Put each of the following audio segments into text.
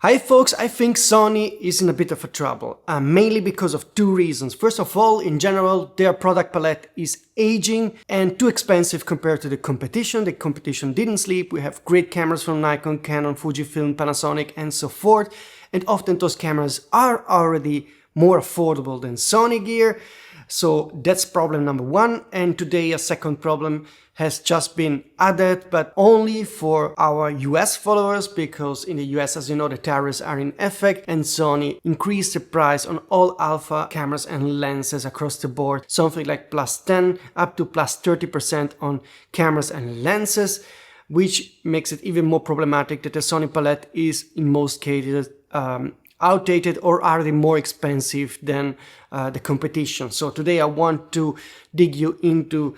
Hi folks, I think Sony is in a bit of a trouble, mainly because of two reasons. First of all, in general, their product palette is aging and too expensive compared to the competition. The competition didn't sleep. We have great cameras from Nikon, Canon, Fujifilm, Panasonic and so forth. And often those cameras are already more affordable than Sony gear. So that's problem number one. And today a second problem has just been added, but only for our US followers, because in the US, as you know, the tariffs are in effect and Sony increased the price on all alpha cameras and lenses across the board, something like +10 up to +30% on cameras and lenses, which makes it even more problematic that the Sony palette is in most cases outdated or are they more expensive than the competition. So today I want to dig you into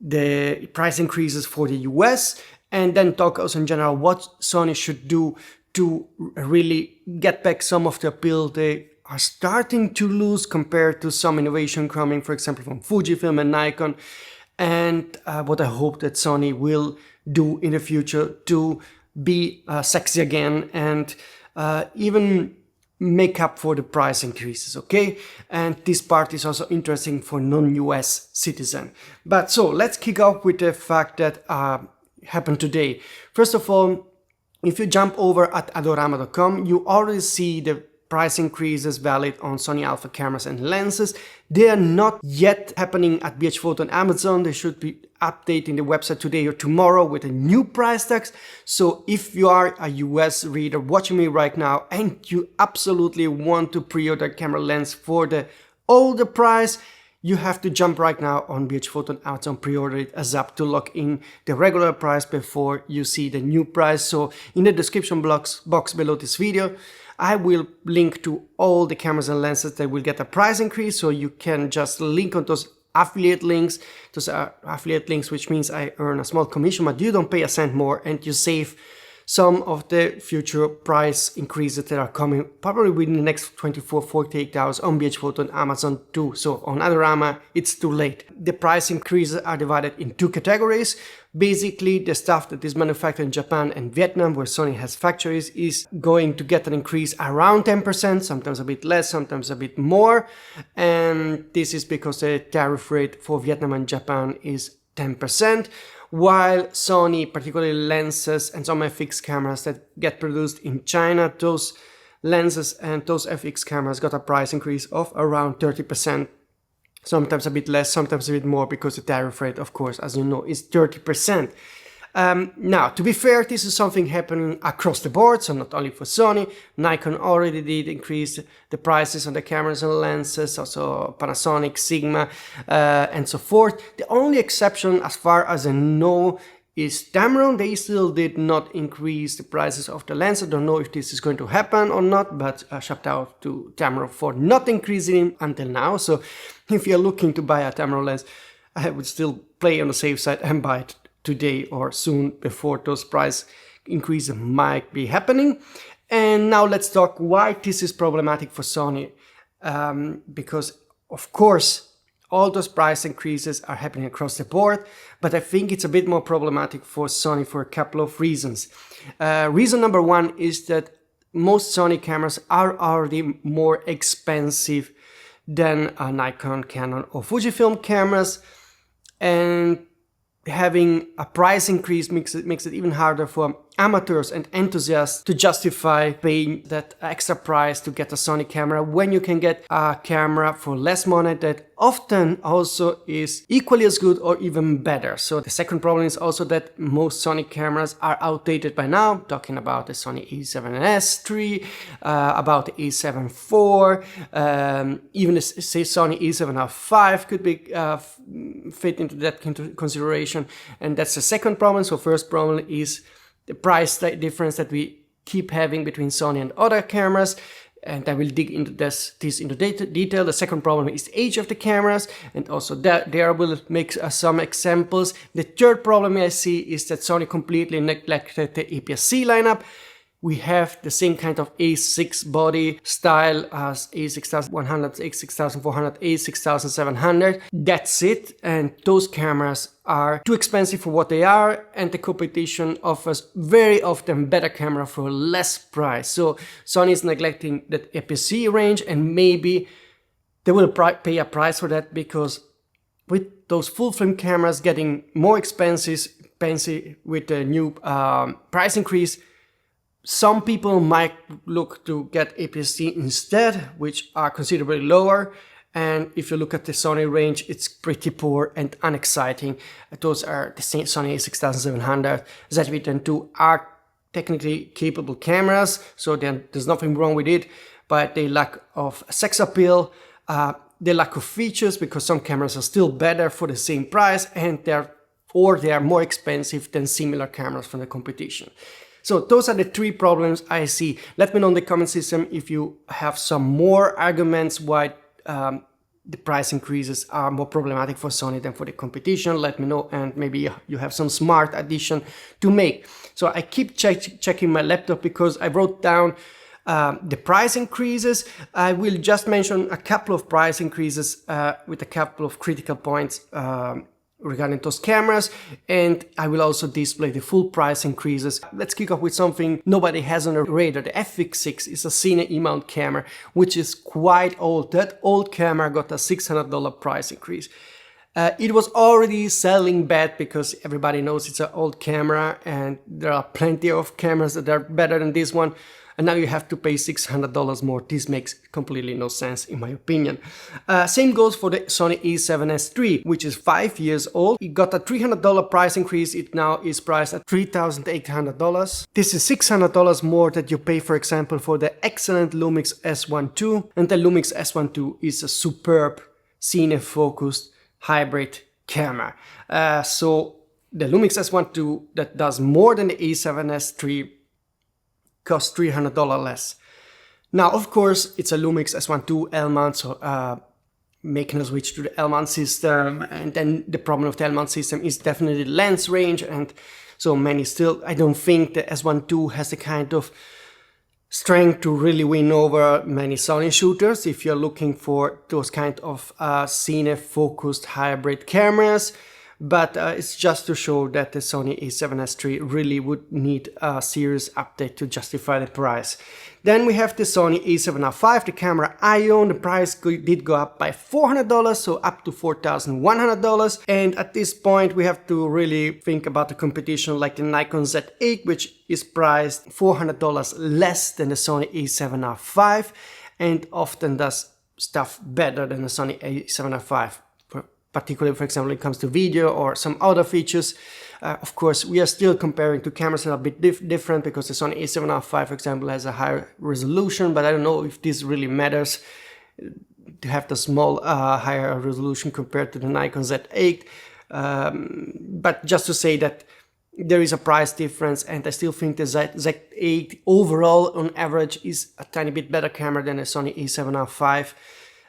the price increases for the US and then talk also in general what Sony should do to really get back some of the appeal they are starting to lose compared to some innovation coming, for example, from Fujifilm and Nikon, and what I hope that Sony will do in the future to be sexy again and even make up for the price increases, okay? And this part is also interesting for non-US citizen. But so let's kick off with the fact that happened today. First of all, if you jump over at adorama.com, you already see the price increases valid on Sony Alpha cameras and lenses. They are not yet happening at BH Photo and Amazon. They should be updating the website today or tomorrow with a new price tags. So if you are a US reader watching me right now and you absolutely want to pre-order camera lens for the older price, you have to jump right now on BH Photo and Amazon, pre-order it ASAP to lock in the regular price before you see the new price. So in the description box below this video, I will link to all the cameras and lenses that will get a price increase, so you can just link on those affiliate links. Those are affiliate links, which means I earn a small commission, but you don't pay a cent more and you save some of the future price increases that are coming probably within the next 24-48 hours on BH Photo and Amazon too. So on Adorama, it's too late. The price increases are divided in two categories. Basically, the stuff that is manufactured in Japan and Vietnam, where Sony has factories, is going to get an increase around 10%, sometimes a bit less, sometimes a bit more. And this is because the tariff rate for Vietnam and Japan is 10%. While Sony, particularly lenses and some FX cameras that get produced in China, those lenses and those FX cameras got a price increase of around 30%. Sometimes a bit less, sometimes a bit more, because the tariff rate, of course, as you know, is 30%. Now, to be fair, this is something happening across the board, so not only for Sony. Nikon already did increase the prices on the cameras and lenses, also Panasonic, Sigma, and so forth. The only exception, as far as I know, is Tamron. They still did not increase the prices of the lens. I don't know if this is going to happen or not, but shout out to Tamron for not increasing them until now. So if you're looking to buy a Tamron lens, I would still play on the safe side and buy it today or soon before those price increases might be happening. And now let's talk why this is problematic for Sony. Because of course, all those price increases are happening across the board, but I think it's a bit more problematic for Sony for a couple of reasons. Reason number one is that most Sony cameras are already more expensive than Nikon, Canon or Fujifilm cameras, and having a price increase makes it even harder for amateurs and enthusiasts to justify paying that extra price to get a Sony camera when you can get a camera for less money that often also is equally as good or even better. So the second problem is also that most Sony cameras are outdated by now. I'm talking about the Sony A7S III, about the A7 IV, even the Sony A7R V could be fit into that consideration. And that's the second problem. So first problem is the price difference that we keep having between Sony and other cameras, and I will dig into this into detail. The second problem is the age of the cameras, and also there I will make some examples. The third problem I see is that Sony completely neglected the APS-C lineup. we have the same kind of A6 body style as A6100, A6400, A6700. That's it, and those cameras are too expensive for what they are, and the competition offers very often better camera for less price. So Sony is neglecting that APS-C range, and maybe they will pay a price for that, because with those full frame cameras getting more expensive with the new price increase, some people might look to get APS-C instead, which are considerably lower. And if you look at the Sony range, it's pretty poor and unexciting. Those are the same Sony A6700, ZV-10II are technically capable cameras, so then there's nothing wrong with it, but they lack of sex appeal, they lack of features, because some cameras are still better for the same price, and they are more expensive than similar cameras from the competition. So those are the three problems I see. Let me know in the comment system if you have some more arguments why the price increases are more problematic for Sony than for the competition. Let me know, and maybe you have some smart addition to make. So I keep checking my laptop because I wrote down the price increases. I will just mention a couple of price increases with a couple of critical points regarding those cameras, and I will also display the full price increases. Let's kick off with something nobody has on the radar. The FX6 is a Cine E-mount camera, which is quite old. That old camera got a $600 price increase. It was already selling bad because everybody knows it's an old camera, and there are plenty of cameras that are better than this one. And now you have to pay $600 more. This makes completely no sense in my opinion. Same goes for the Sony A7S III, which is 5 years old. It got a $300 price increase. It now is priced at $3,800. This is $600 more that you pay, for example, for the excellent Lumix S1 II. And the Lumix S1 II is a superb cine-focused hybrid camera. So the Lumix S1 II that does more than the A7S III costs $300 less. Now, of course, it's a Lumix S1 II L-mount, so making a switch to the L-mount system, and then the problem of the L-mount system is definitely the lens range, and so many still, I don't think the S1 II has the kind of strength to really win over many Sony shooters. If you're looking for those kind of cine-focused hybrid cameras, but it's just to show that the Sony A7S III really would need a serious update to justify the price. Then we have the Sony A7R V, the camera I own. The price did go up by $400, so up to $4,100. And at this point, we have to really think about the competition like the Nikon Z8, which is priced $400 less than the Sony A7R V, and often does stuff better than the Sony A7R V. Particularly, for example, when it comes to video or some other features. Of course, we are still comparing two cameras that are a bit different, because the Sony A7R V, for example, has a higher resolution, but I don't know if this really matters to have the small higher resolution compared to the Nikon Z8. But just to say that there is a price difference, and I still think the Z8 overall on average is a tiny bit better camera than the Sony A7R V.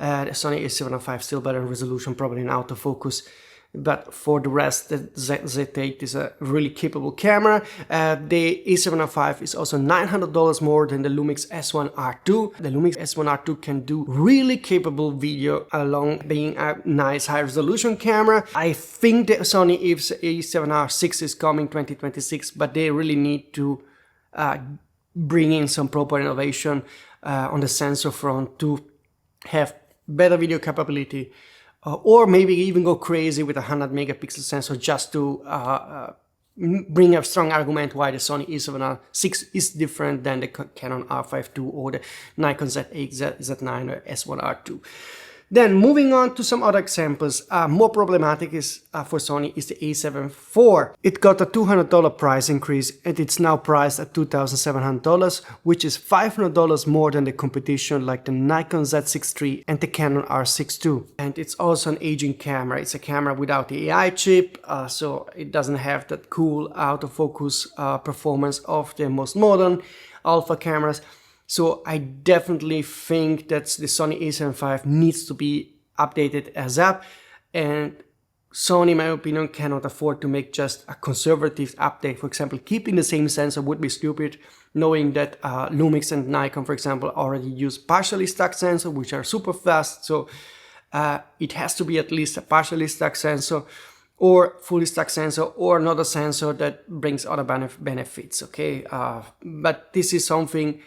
The Sony A7R V still better in resolution, probably in autofocus, but for the rest, the Z8 is a really capable camera. The A7R V is also $900 more than the Lumix S1R2. The Lumix S1R2 can do really capable video along being a nice high resolution camera. I think the Sony A7R6 is coming 2026, but they really need to bring in some proper innovation on the sensor front to have better video capability, or maybe even go crazy with a 100 megapixel sensor, just to bring a strong argument why the Sony A7R6 is different than the Canon R5 II or the Nikon Z8, Z9 or S1R2. Then moving on to some other examples, more problematic is for Sony is the A7 IV. It got a $200 price increase, and it's now priced at $2,700, which is $500 more than the competition like the Nikon Z6 III and the Canon R6 II. And it's also an aging camera. It's a camera without the AI chip, so it doesn't have that cool autofocus performance of the most modern alpha cameras. So I definitely think that the Sony A7 V needs to be updated ASAP, and Sony, in my opinion, cannot afford to make just a conservative update. For example, keeping the same sensor would be stupid. knowing that Lumix and Nikon, for example, already use partially stacked sensors, which are super fast. So it has to be at least a partially stacked sensor or fully stacked sensor or another sensor that brings other benefits, okay? But this is something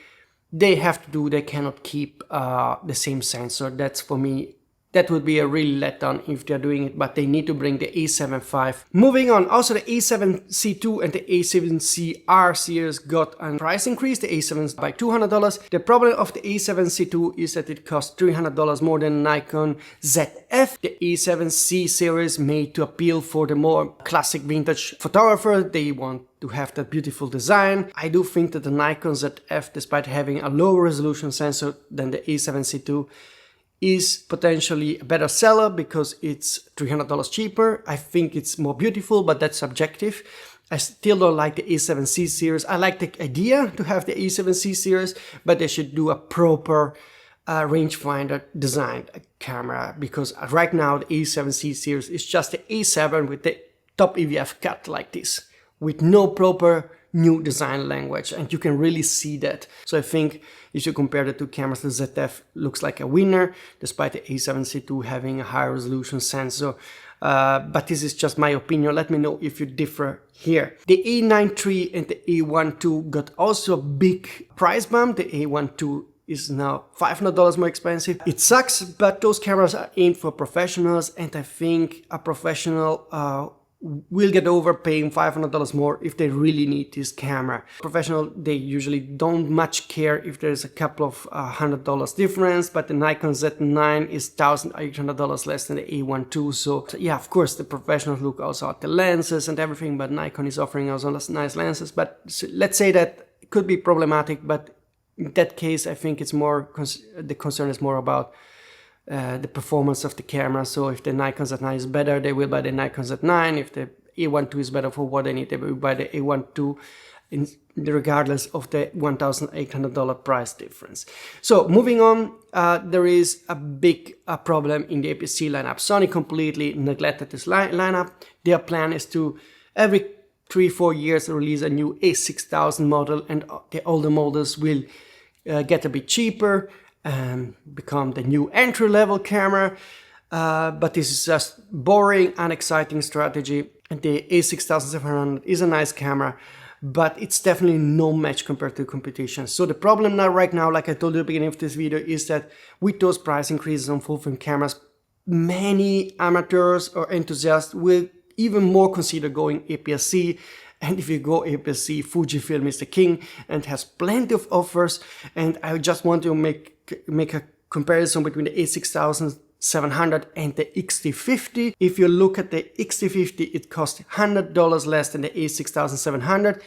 they have to do. They cannot keep the same sensor. That's, for me, that would be a real letdown if they're doing it, but they need to bring the A7 V. Moving on, also the A7C2 and the A7CR series got a price increase, the A7 by $200. The problem of the A7C2 is that it costs $300 more than Nikon ZF. The A7C series made to appeal for the more classic vintage photographer. They want to have that beautiful design. I do think that the Nikon ZF, despite having a lower resolution sensor than the A7C2, is potentially a better seller because it's $300 cheaper. I think it's more beautiful, but that's subjective. I still don't like the A7C series. I like the idea to have the A7C series, but they should do a proper rangefinder designed camera, because right now the A7C series is just the A7 with the top EVF cut like this, with no proper new design language, and you can really see that. So I think if you compare the two cameras, the ZF looks like a winner, despite the A7C2 having a higher resolution sensor. But this is just my opinion. Let me know if you differ here. The A9 III and the A1 II got also a big price bump. The A1 II is now $500 more expensive. It sucks, but those cameras are aimed for professionals, and I think a professional will get over paying $500 more if they really need this camera. Professional, they usually don't much care if there's a couple of $100 difference, but the Nikon Z9 is $1,800 less than the A1 II. So yeah, of course, the professionals look also at the lenses and everything, but Nikon is offering also nice lenses. But let's say that it could be problematic, but in that case, I think it's more, the concern is more about the performance of the camera. So if the Nikon Z9 is better, they will buy the Nikon Z9. If the A1 II is better for what they need, they will buy the A1 II, regardless of the $1,800 price difference. So moving on, there is a big problem in the APS-C lineup. Sony completely neglected this lineup. Their plan is to every 3-4 years release a new A6000 model, and the older models will get a bit cheaper and become the new entry-level camera, but this is just boring, unexciting strategy. And the A6700 is a nice camera, but it's definitely no match compared to competition. So the problem now, right now, like I told you at the beginning of this video, is that with those price increases on full-frame cameras, many amateurs or enthusiasts will even more consider going APS-C. And if you go APS-C, Fujifilm is the king and has plenty of offers. And I just want to make a comparison between the A6700 and the X-T50. If you look at the X-T50, it costs $100 less than the A6700.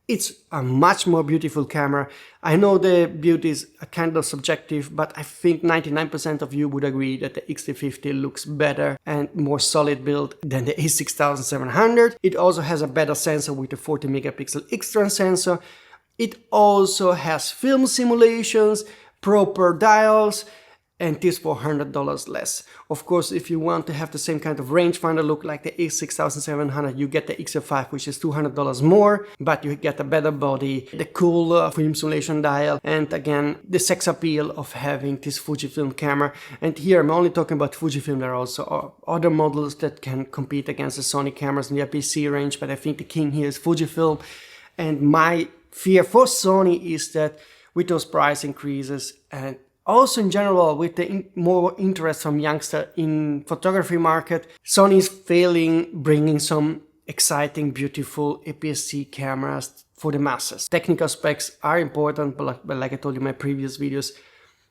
It's a much more beautiful camera. I know the beauty is a kind of subjective, but I think 99% of you would agree that the X-T50 looks better and more solid build than the A6700. It also has a better sensor with a 40 megapixel external sensor. It also has film simulations, proper dials, and this for $100 less. Of course, if you want to have the same kind of rangefinder look like the A6700, you get the X5, which is $200 more, but you get a better body, the cool film simulation dial, and again, the sex appeal of having this Fujifilm camera. And here I'm only talking about Fujifilm. There are also other models that can compete against the Sony cameras in the APS-C range, but I think the king here is Fujifilm. And my fear for Sony is that with those price increases, and also in general with the more interest from youngsters in photography market, Sony is failing bringing some exciting, beautiful APS-C cameras for the masses. Technical specs are important, but like I told you in my previous videos,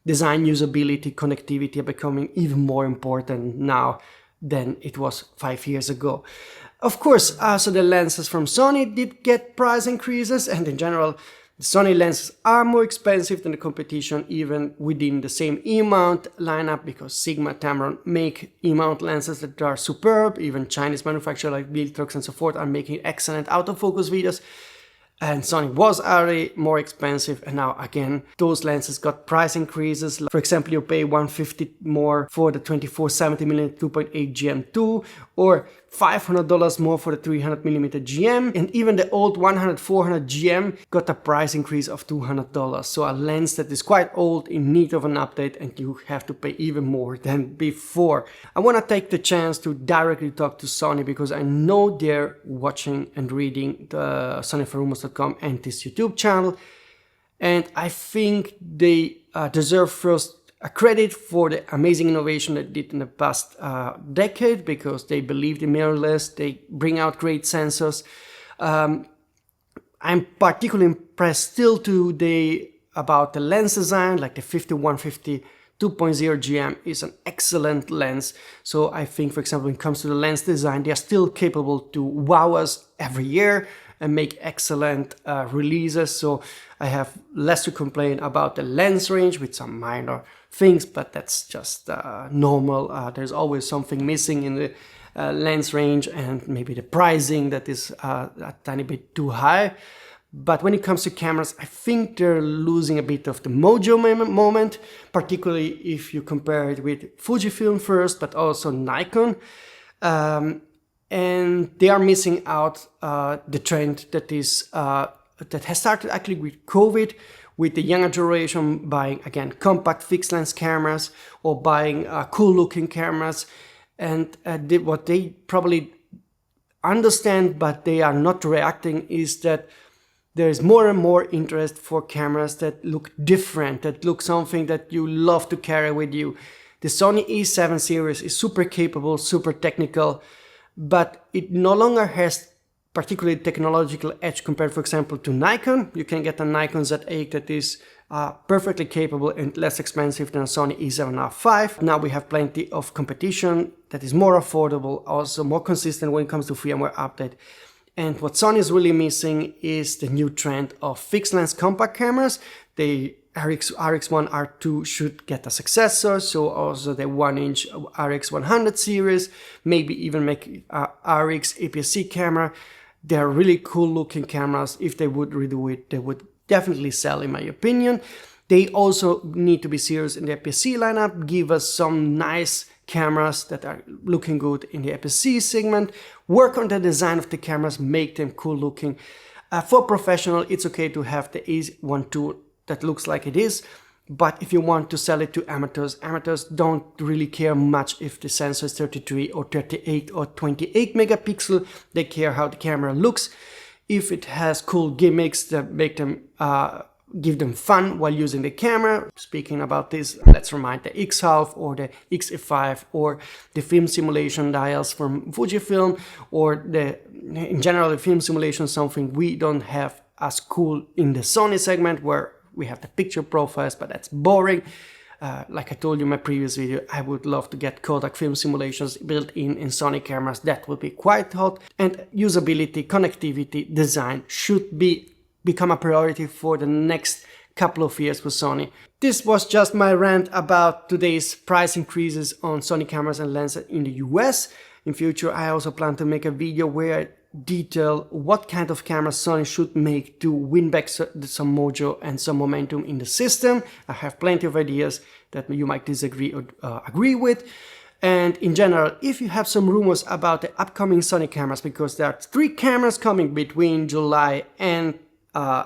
design, usability, connectivity are becoming even more important now than it was 5 years ago. Of course, also the lenses from Sony did get price increases, and in general, the Sony lenses are more expensive than the competition, even within the same E-mount lineup, because Sigma, Tamron make E-mount lenses that are superb. Even Chinese manufacturers like Viltrox and so forth are making excellent autofocus videos. And Sony was already more expensive, and now again those lenses got price increases. For example, you pay $150 more for the 24-70mm 2.8 GM2, or $500 more for the 300mm GM, and even the old 100-400 GM got a price increase of $200. So a lens that is quite old, in need of an update, and you have to pay even more than before. I want to take the chance to directly talk to Sony because I know they're watching and reading the sonyalpharumors.com and this YouTube channel, and I think they deserve first a credit for the amazing innovation they did in the past decade, because they believed in mirrorless, they bring out great sensors. I'm particularly impressed still today about the lens design, like the 5150 2.0 GM is an excellent lens. So I think, for example, when it comes to the lens design, they are still capable to wow us every year and make excellent releases. So I have less to complain about the lens range, with some minor things, but that's just normal. There's always something missing in the lens range, and maybe the pricing that is a tiny bit too high. But when it comes to cameras, I think they're losing a bit of the Mojo moment, particularly if you compare it with Fujifilm first, but also Nikon. And they are missing out the trend that is that has started actually with COVID, with the younger generation buying, again, compact fixed lens cameras or buying cool looking cameras. And what they probably understand, but they are not reacting, is that there is more and more interest for cameras that look different, that look something that you love to carry with you. The Sony A7 series is super capable, super technical, but it no longer has particularly technological edge compared, for example, to Nikon. You can get a Nikon Z8 that is perfectly capable and less expensive than a Sony A7R V. Now we have plenty of competition that is more affordable, also more consistent when it comes to firmware update. And what Sony is really missing is the new trend of fixed lens compact cameras. The RX1, R2 should get a successor, so also the 1-inch RX100 series, maybe even make RX APS-C camera. They're really cool looking cameras. If they would redo it, they would definitely sell, in my opinion. They also need to be serious in the APS-C lineup, give us some nice cameras that are looking good in the APS-C segment, work on the design of the cameras, make them cool looking. For professional, it's okay to have the A1 II that looks like it is, but if you want to sell it to amateurs don't really care much if the sensor is 33 or 38 or 28 megapixel. They care how the camera looks. If it has cool gimmicks that make them give them fun while using the camera. Speaking about this, let's remind the X-Half or the XF5 or the film simulation dials from Fujifilm, or in general the film simulation, something we don't have as cool in the Sony segment, where we have the picture profiles, but that's boring. Like I told you in my previous video, I would love to get Kodak film simulations built in Sony cameras. That would be quite hot. And usability, connectivity, design should become a priority for the next couple of years for Sony. This was just my rant about today's price increases on Sony cameras and lenses in the US. In future, I also plan to make a video where I detail what kind of cameras Sony should make to win back some mojo and some momentum in the system. I have plenty of ideas that you might disagree or agree with. And in general, if you have some rumors about the upcoming Sony cameras, because there are 3 cameras coming between July and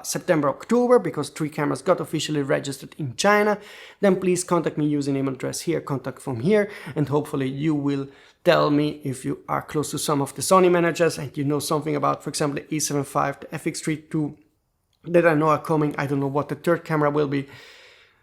September, October, because 3 cameras got officially registered in China, then please contact me using email address here, contact from here, and hopefully you will tell me if you are close to some of the Sony managers and you know something about, for example, the A7V, the FX3 II that I know are coming. I don't know what the 3rd camera will be.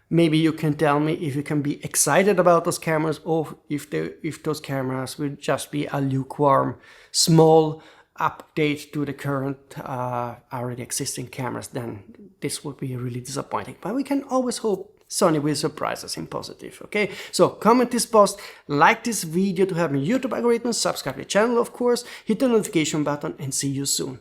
Maybe you can tell me if you can be excited about those cameras, or if those cameras will just be a lukewarm, small update to the current already existing cameras. Then this would be really disappointing. But we can always hope Sony will surprise us in positive, okay? So comment this post, like this video to help me YouTube algorithm, subscribe to the channel, of course, hit the notification button, and see you soon.